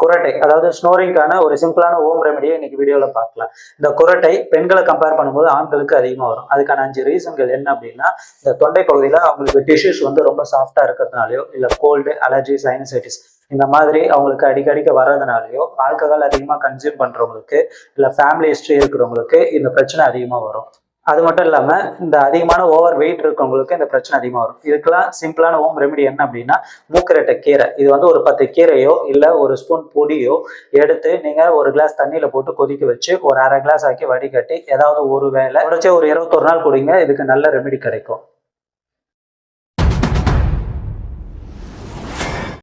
குரட்டை, அதாவது ஸ்னோரிங்கான ஒரு சிம்பிளான ஹோம் ரெமெடியை இன்னைக்கு வீடியோவில் பார்க்கலாம். இந்த குரட்டை பெண்களை கம்பேர் பண்ணும்போது ஆண்களுக்கு அதிகமாக வரும். அதுக்கான 5 ரீசன்கள் என்ன அப்படின்னா, இந்த தொண்டை பகுதியில் அவங்களுக்கு டிஷ்யூஸ் வந்து ரொம்ப சாஃப்டாக இருக்கிறதுனாலையோ, இல்லை கோல்டு, அலர்ஜி, சைனசைட்டிஸ் இந்த மாதிரி அவங்களுக்கு அடிக்கடிக்க வர்றதுனாலையோ, ஆல்கஹால் அதிகமாக கன்சியூம் பண்ணுறவங்களுக்கு, இல்லை ஃபேமிலி ஹிஸ்ட்ரி இருக்கிறவங்களுக்கு இந்த பிரச்சனை அதிகமாக வரும். அது மட்டும் இல்லாமல் இந்த அதிகமான ஓவர் வெயிட் இருக்கவங்களுக்கு இந்த பிரச்சனை அதிகமாக வரும். இதுக்கெல்லாம் சிம்பிளான ஹோம் ரெமெடி என்ன அப்படின்னா, மூக்கரட்டை கீரை. இது வந்து ஒரு 10 கீரையோ இல்லை ஒரு ஸ்பூன் பொடியோ எடுத்து நீங்கள் ஒரு கிளாஸ் தண்ணியில் போட்டு கொதிக்க வச்சு ஒரு அரை கிளாஸ் ஆக்கி வடிகட்டி ஏதாவது ஒரு வேளை தொடர்ச்சி ஒரு 21 நாள் குடிங்க. இதுக்கு நல்ல ரெமெடி கிடைக்கும்.